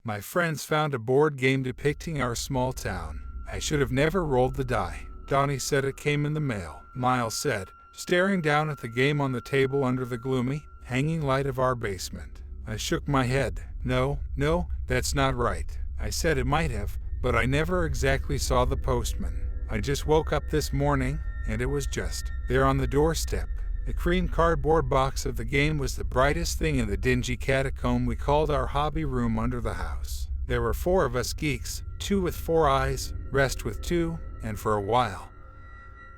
My friends found a board game depicting our small town. I should have never rolled the die. Donnie said it came in the mail, Miles said, staring down at the game on the table under the gloomy, hanging light of our basement. I shook my head. No, that's not right. I said it might have, but I never exactly saw the postman. I just woke up this morning, and it was just there on the doorstep. The cream cardboard box of the game was the brightest thing in the dingy catacomb we called our hobby room under the house. There were 4 of us geeks, 2 with 4 eyes, rest with 2, and for a while,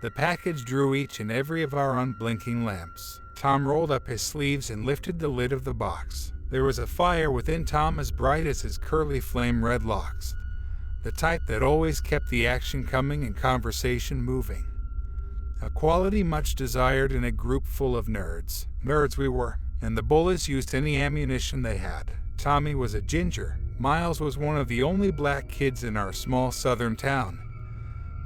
the package drew each and every of our unblinking lamps. Tom rolled up his sleeves and lifted the lid of the box. There was a fire within Tom as bright as his curly flame-red locks, the type that always kept the action coming and conversation moving. A quality much desired in a group full of nerds. Nerds we were, and the bullies used any ammunition they had. Tommy was a ginger. Miles was one of the only black kids in our small southern town.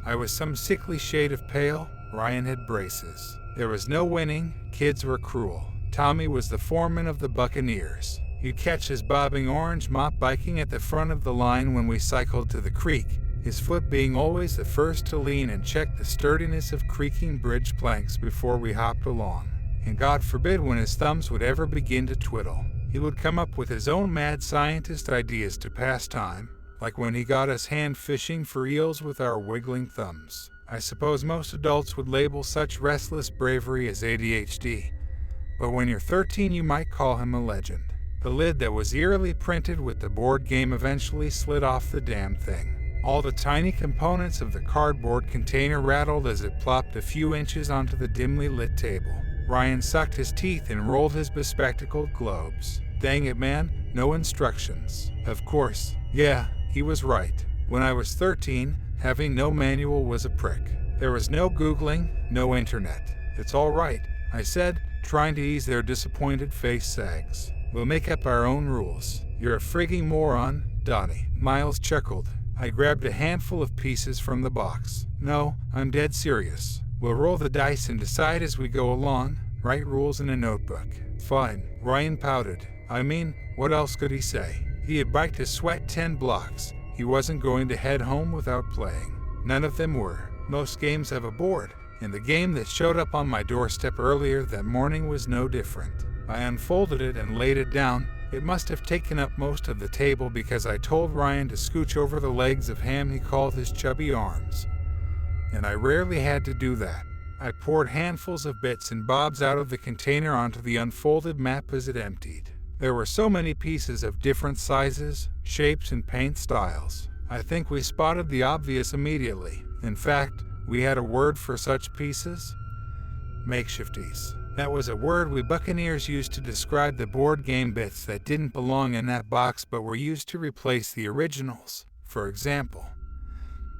I was some sickly shade of pale. Ryan had braces. There was no winning. Kids were cruel. Tommy was the foreman of the Buccaneers. You'd catch his bobbing orange mop biking at the front of the line when we cycled to the creek, his foot being always the first to lean and check the sturdiness of creaking bridge planks before we hopped along. And God forbid when his thumbs would ever begin to twiddle. He would come up with his own mad scientist ideas to pass time, like when he got us hand fishing for eels with our wiggling thumbs. I suppose most adults would label such restless bravery as ADHD, but when you're 13 you might call him a legend. The lid that was eerily printed with the board game eventually slid off the damn thing. All the tiny components of the cardboard container rattled as it plopped a few inches onto the dimly lit table. Ryan sucked his teeth and rolled his bespectacled globes. Dang it, man, no instructions. Of course, yeah, he was right. When I was 13, having no manual was a prick. There was no Googling, no internet. It's all right, I said, trying to ease their disappointed face sags. We'll make up our own rules. You're a frigging moron, Donnie. Miles chuckled. I grabbed a handful of pieces from the box. No, I'm dead serious. We'll roll the dice and decide as we go along, write rules in a notebook. Fine, Ryan pouted. I mean, what else could he say? He had biked his sweat 10 blocks. He wasn't going to head home without playing. None of them were. Most games have a board, and the game that showed up on my doorstep earlier that morning was no different. I unfolded it and laid it down. It must have taken up most of the table because I told Ryan to scooch over the legs of ham he called his chubby arms. And I rarely had to do that. I poured handfuls of bits and bobs out of the container onto the unfolded map as it emptied. There were so many pieces of different sizes, shapes, and paint styles. I think we spotted the obvious immediately. In fact, we had a word for such pieces. Makeshifties. That was a word we Buccaneers used to describe the board game bits that didn't belong in that box but were used to replace the originals. For example,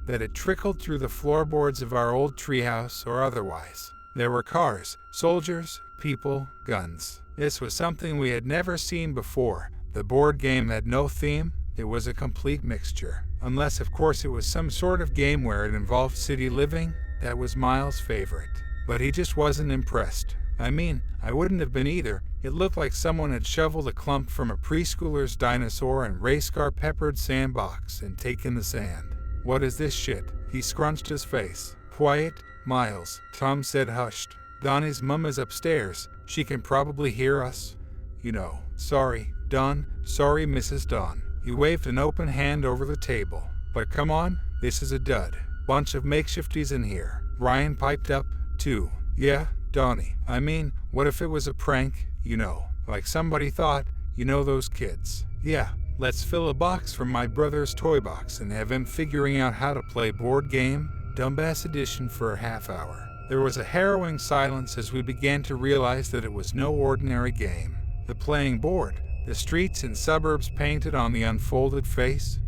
that had trickled through the floorboards of our old treehouse or otherwise. There were cars, soldiers, people, guns. This was something we had never seen before. The board game had no theme. It was a complete mixture. Unless, of course, it was some sort of game where it involved city living. That was Miles' favorite. But he just wasn't impressed. I mean, I wouldn't have been either. It looked like someone had shoveled a clump from a preschooler's dinosaur and race car peppered sandbox and taken the sand. What is this shit? He scrunched his face. Quiet, Miles, Tom said hushed. Donnie's mum is upstairs. She can probably hear us. You know. Sorry, Don. Sorry, Mrs. Don. He waved an open hand over the table. But come on, this is a dud. Bunch of makeshifties in here. Ryan piped up, too. Yeah, Donnie. I mean, what if it was a prank, you know, like somebody thought, you know those kids. Yeah, let's fill a box from my brother's toy box and have him figuring out how to play board game, Dumbass edition for a half hour. There was a harrowing silence as we began to realize that it was no ordinary game. The playing board, the streets and suburbs painted on the unfolded face.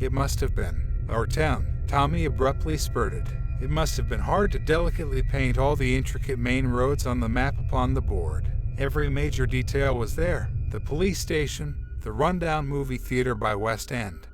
It must have been our town, Tommy abruptly spurted. It must have been hard to delicately paint all the intricate main roads on the map upon the board. Every major detail was there. The police station, the rundown movie theater by West End,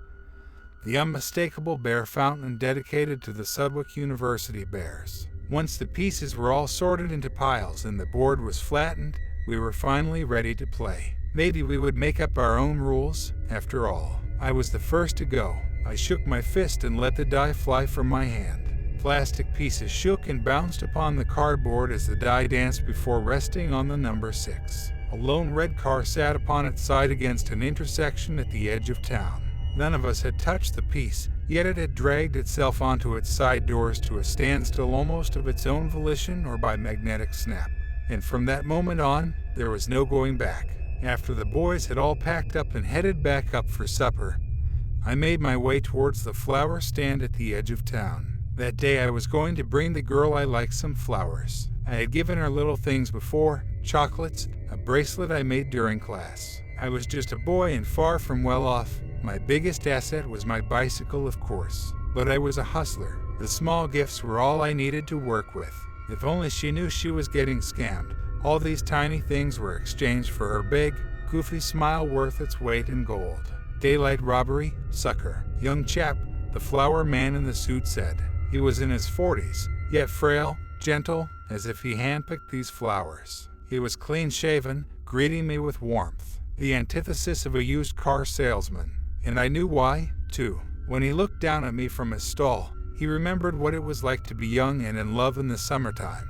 the unmistakable bear fountain dedicated to the Sudwick University Bears. Once the pieces were all sorted into piles and the board was flattened, we were finally ready to play. Maybe we would make up our own rules. After all, I was the first to go. I shook my fist and let the die fly from my hand. Plastic pieces shook and bounced upon the cardboard as the die danced before resting on the number 6. A lone red car sat upon its side against an intersection at the edge of town. None of us had touched the piece, yet it had dragged itself onto its side doors to a standstill almost of its own volition or by magnetic snap. And from that moment on, there was no going back. After the boys had all packed up and headed back up for supper, I made my way towards the flower stand at the edge of town. That day I was going to bring the girl I liked some flowers. I had given her little things before, chocolates, a bracelet I made during class. I was just a boy and far from well off. My biggest asset was my bicycle, of course. But I was a hustler. The small gifts were all I needed to work with. If only she knew she was getting scammed. All these tiny things were exchanged for her big, goofy smile worth its weight in gold. Daylight robbery, sucker. Young chap, the flower man in the suit said. He was in his 40s, yet frail, gentle, as if he handpicked these flowers. He was clean-shaven, greeting me with warmth, the antithesis of a used car salesman. And I knew why, too. When he looked down at me from his stall, he remembered what it was like to be young and in love in the summertime.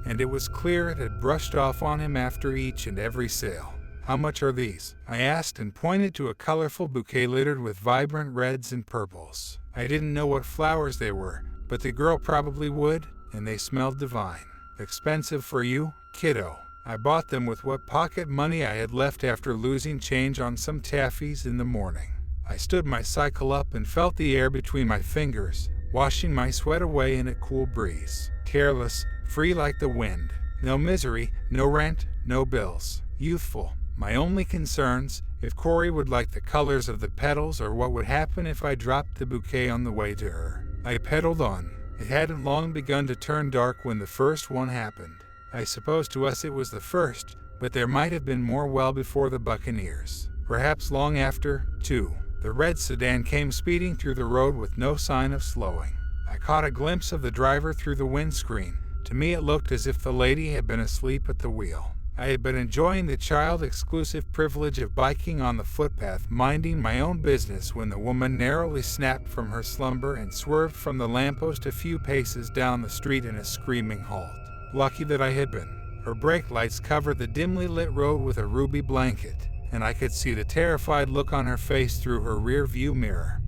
And it was clear it had brushed off on him after each and every sale. How much are these? I asked and pointed to a colorful bouquet littered with vibrant reds and purples. I didn't know what flowers they were, but the girl probably would, and they smelled divine. Expensive for you, kiddo. I bought them with what pocket money I had left after losing change on some taffies in the morning. I stood my cycle up and felt the air between my fingers, washing my sweat away in a cool breeze. Careless, free like the wind. No misery, no rent, no bills. Youthful. My only concerns, if Corey would like the colors of the petals or what would happen if I dropped the bouquet on the way to her. I pedaled on. It hadn't long begun to turn dark when the first one happened. I suppose to us it was the first, but there might have been more well before the Buccaneers. Perhaps long after, too. The red sedan came speeding through the road with no sign of slowing. I caught a glimpse of the driver through the windscreen. To me it looked as if the lady had been asleep at the wheel. I had been enjoying the child-exclusive privilege of biking on the footpath, minding my own business, when the woman narrowly snapped from her slumber and swerved from the lamppost a few paces down the street in a screaming halt. Lucky that I had been. Her brake lights covered the dimly lit road with a ruby blanket, and I could see the terrified look on her face through her rear-view mirror.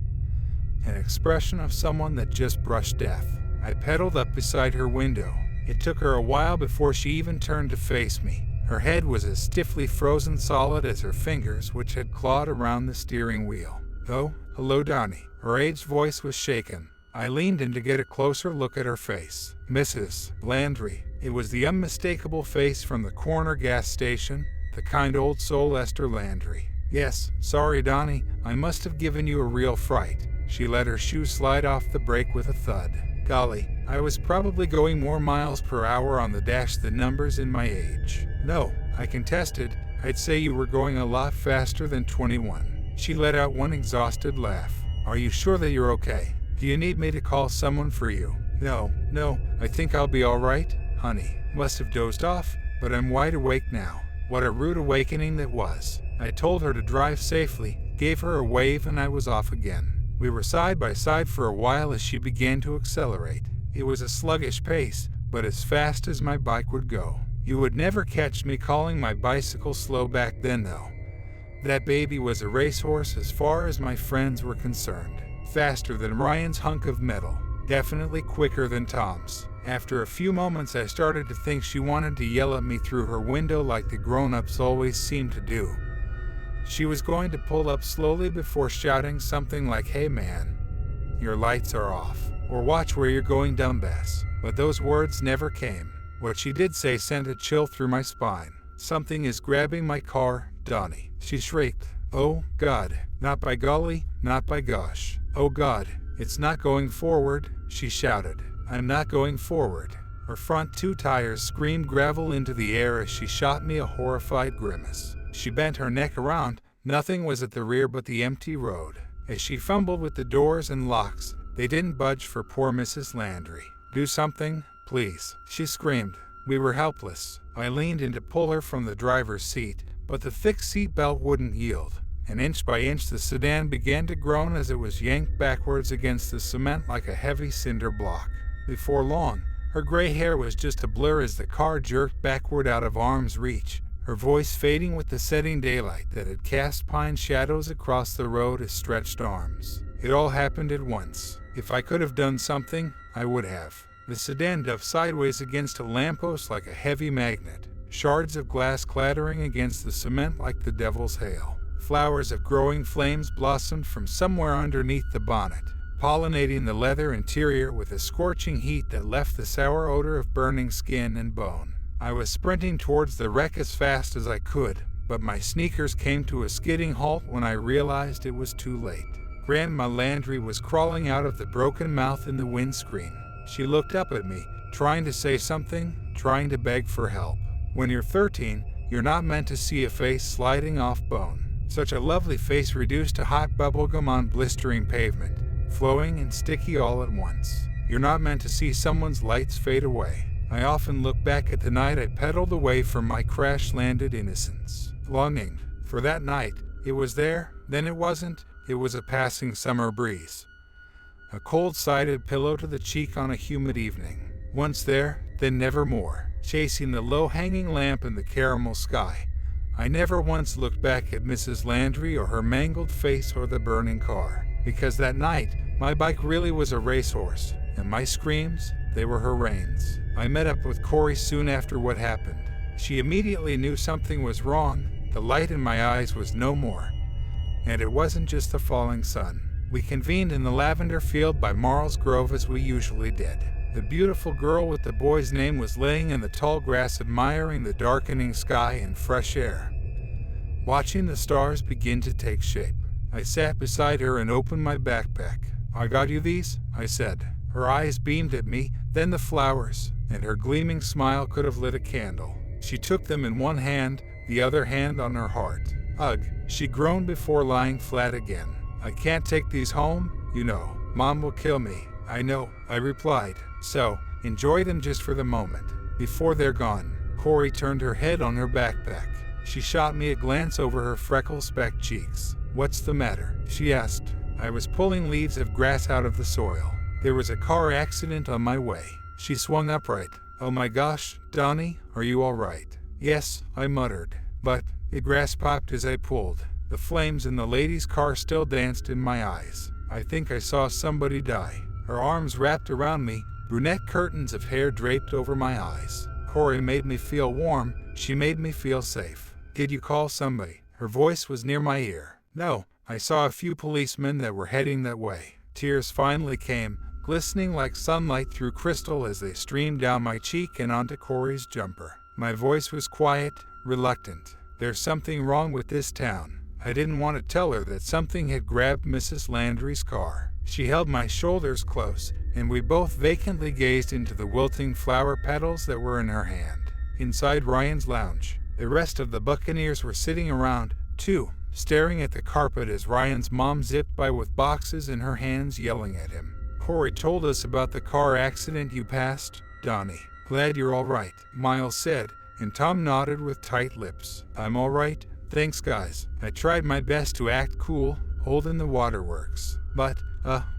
An expression of someone that just brushed death. I pedaled up beside her window. It took her a while before she even turned to face me. Her head was as stiffly frozen solid as her fingers, which had clawed around the steering wheel. "Oh, hello, Donnie." Her aged voice was shaken. I leaned in to get a closer look at her face. Mrs. Landry. It was the unmistakable face from the corner gas station, the kind old soul Esther Landry. "Yes, sorry, Donnie, I must have given you a real fright." She let her shoe slide off the brake with a thud. "Golly, I was probably going more miles per hour on the dash than numbers in my age." "No," I contested, "I'd say you were going a lot faster than 21. She let out one exhausted laugh. "Are you sure that you're okay? Do you need me to call someone for you?" No, I think I'll be all right, honey. Must have dozed off, but I'm wide awake now." What a rude awakening that was. I told her to drive safely, gave her a wave, and I was off again. We were side by side for a while as she began to accelerate. It was a sluggish pace, but as fast as my bike would go. You would never catch me calling my bicycle slow back then, though. That baby was a racehorse as far as my friends were concerned. Faster than Ryan's hunk of metal. Definitely quicker than Tom's. After a few moments I started to think she wanted to yell at me through her window like the grown-ups always seem to do. She was going to pull up slowly before shouting something like, "Hey man, your lights are off," or "Watch where you're going, dumbass." But those words never came. What she did say sent a chill through my spine. "Something is grabbing my car, Donnie," she shrieked. "Oh, God. Not by golly, not by gosh. Oh God, it's not going forward," she shouted. "I'm not going forward." Her front two tires screamed gravel into the air as she shot me a horrified grimace. She bent her neck around. Nothing was at the rear but the empty road. As she fumbled with the doors and locks, they didn't budge for poor Mrs. Landry. "Do something, please," she screamed. We were helpless. I leaned in to pull her from the driver's seat, but the thick seat belt wouldn't yield, and inch by inch the sedan began to groan as it was yanked backwards against the cement like a heavy cinder block. Before long, her gray hair was just a blur as the car jerked backward out of arm's reach, her voice fading with the setting daylight that had cast pine shadows across the road as stretched arms. It all happened at once. If I could have done something, I would have. The sedan dove sideways against a lamppost like a heavy magnet, shards of glass clattering against the cement like the devil's hail. Flowers of growing flames blossomed from somewhere underneath the bonnet, pollinating the leather interior with a scorching heat that left the sour odor of burning skin and bone. I was sprinting towards the wreck as fast as I could, but my sneakers came to a skidding halt when I realized it was too late. Grandma Landry was crawling out of the broken mouth in the windscreen. She looked up at me, trying to say something, trying to beg for help. When you're 13, you're not meant to see a face sliding off bone. Such a lovely face reduced to hot bubblegum on blistering pavement, flowing and sticky all at once. You're not meant to see someone's lights fade away. I often look back at the night I pedaled away from my crash-landed innocence, longing for that night. It was there, then it wasn't. It was a passing summer breeze, a cold-sided pillow to the cheek on a humid evening. Once there, then never more, chasing the low-hanging lamp in the caramel sky. I never once looked back at Mrs. Landry or her mangled face or the burning car, because that night, my bike really was a racehorse, and my screams, they were her reins. I met up with Corey soon after what happened. She immediately knew something was wrong. The light in my eyes was no more. And it wasn't just the falling sun. We convened in the lavender field by Marl's Grove as we usually did. The beautiful girl with the boy's name was laying in the tall grass admiring the darkening sky and fresh air, watching the stars begin to take shape. I sat beside her and opened my backpack. "I got you these," I said. Her eyes beamed at me, then the flowers, and her gleaming smile could have lit a candle. She took them in one hand, the other hand on her heart. "Ugh," she groaned before lying flat again. "I can't take these home, you know. Mom will kill me." "I know," I replied. "So, enjoy them just for the moment. Before they're gone." Corey turned her head on her backpack. She shot me a glance over her freckle-specked cheeks. "What's the matter?" she asked. I was pulling leaves of grass out of the soil. "There was a car accident on my way." She swung upright. "Oh my gosh, Donnie, are you all right?" "Yes," I muttered. "But," the grass popped as I pulled. The flames in the lady's car still danced in my eyes. "I think I saw somebody die." Her arms wrapped around me, brunette curtains of hair draped over my eyes. Corey made me feel warm. She made me feel safe. "Did you call somebody?" Her voice was near my ear. "No, I saw a few policemen that were heading that way." Tears finally came, glistening like sunlight through crystal as they streamed down my cheek and onto Corey's jumper. My voice was quiet, reluctant. "There's something wrong with this town." I didn't want to tell her that something had grabbed Mrs. Landry's car. She held my shoulders close, and we both vacantly gazed into the wilting flower petals that were in her hand. Inside Ryan's lounge, the rest of the Buccaneers were sitting around, too, staring at the carpet as Ryan's mom zipped by with boxes in her hands yelling at him. "Corey told us about the car accident you passed, Donnie." "Glad you're all right," Miles said, and Tom nodded with tight lips. "I'm all right, thanks guys." I tried my best to act cool, holding the waterworks. "But,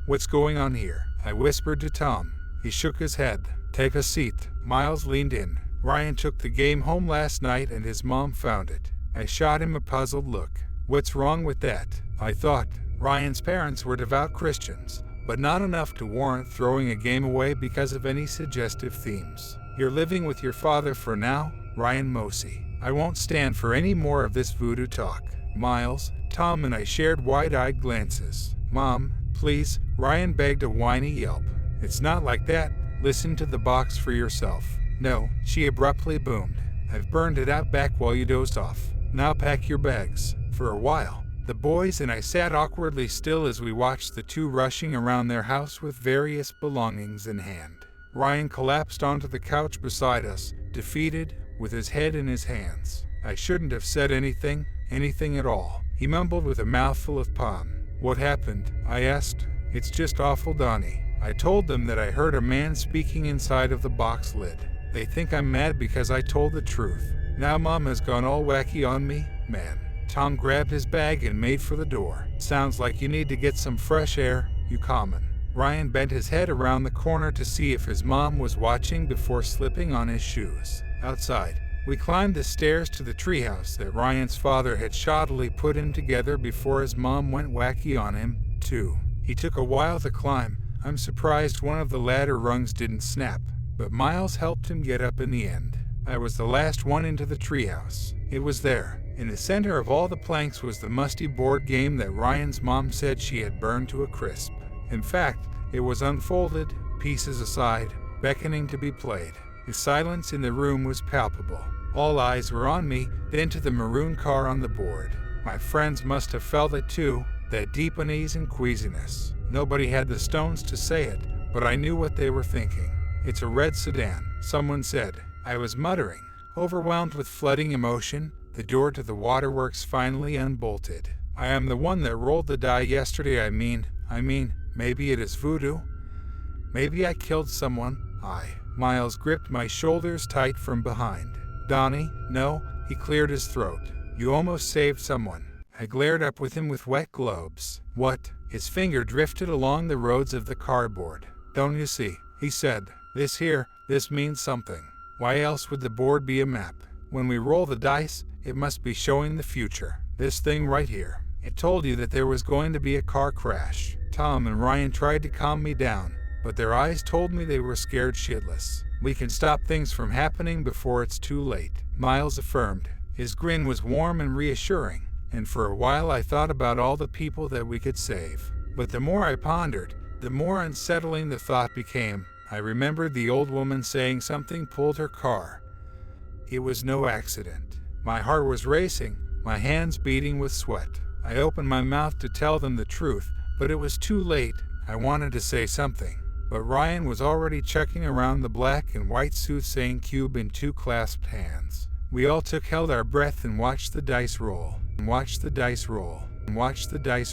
what's going on here?" I whispered to Tom. He shook his head. "Take a seat." Miles leaned in. "Ryan took the game home last night and his mom found it." I shot him a puzzled look. "What's wrong with that?" I thought. Ryan's parents were devout Christians, but not enough to warrant throwing a game away because of any suggestive themes. "You're living with your father for now, Ryan Mosey. I won't stand for any more of this voodoo talk." Miles, Tom, and I shared wide-eyed glances. "Mom, please," Ryan begged a whiny yelp. "It's not like that. Listen to the box for yourself." "No," she abruptly boomed. "I've burned it out back while you dozed off. Now pack your bags." For a while, the boys and I sat awkwardly still as we watched the two rushing around their house with various belongings in hand. Ryan collapsed onto the couch beside us, defeated, with his head in his hands. "I shouldn't have said anything at all," he mumbled with a mouthful of palm. "What happened?" I asked. "It's just awful, Donnie." I told them that I heard a man speaking inside of the box lid. They think I'm mad because I told the truth. Now Mom has gone all wacky on me, man. Tom grabbed his bag and made for the door. Sounds like you need to get some fresh air, you common. Ryan bent his head around the corner to see if his mom was watching before slipping on his shoes. Outside, we climbed the stairs to the treehouse that Ryan's father had shoddily put him together before his mom went wacky on him, too. He took a while to climb. I'm surprised one of the ladder rungs didn't snap, but Miles helped him get up in the end. I was the last one into the treehouse. It was there. In the center of all the planks was the musty board game that Ryan's mom said she had burned to a crisp. In fact, it was unfolded, pieces aside, beckoning to be played. The silence in the room was palpable. All eyes were on me, then to the maroon car on the board. My friends must have felt it too, that deep unease and queasiness. Nobody had the stones to say it, but I knew what they were thinking. It's a red sedan, someone said. I was muttering, overwhelmed with flooding emotion. The door to the waterworks finally unbolted. I am the one that rolled the die yesterday, I mean, maybe it is voodoo. Maybe I killed someone. Miles gripped my shoulders tight from behind. Donnie, no, he cleared his throat. You almost saved someone. I glared up with him with wet globes. What? His finger drifted along the roads of the cardboard. Don't you see? He said. This means something. Why else would the board be a map? When we roll the dice, it must be showing the future. This thing right here. It told you that there was going to be a car crash. Tom and Ryan tried to calm me down, but their eyes told me they were scared shitless. We can stop things from happening before it's too late, Miles affirmed. His grin was warm and reassuring, and for a while I thought about all the people that we could save. But the more I pondered, the more unsettling the thought became. I remembered the old woman saying something pulled her car. It was no accident. My heart was racing, my hands beating with sweat. I opened my mouth to tell them the truth, but it was too late. I wanted to say something, but Ryan was already checking around the black and white soothsaying cube in two clasped hands. We all held our breath and watched the dice roll, and watched the dice roll, and watched the dice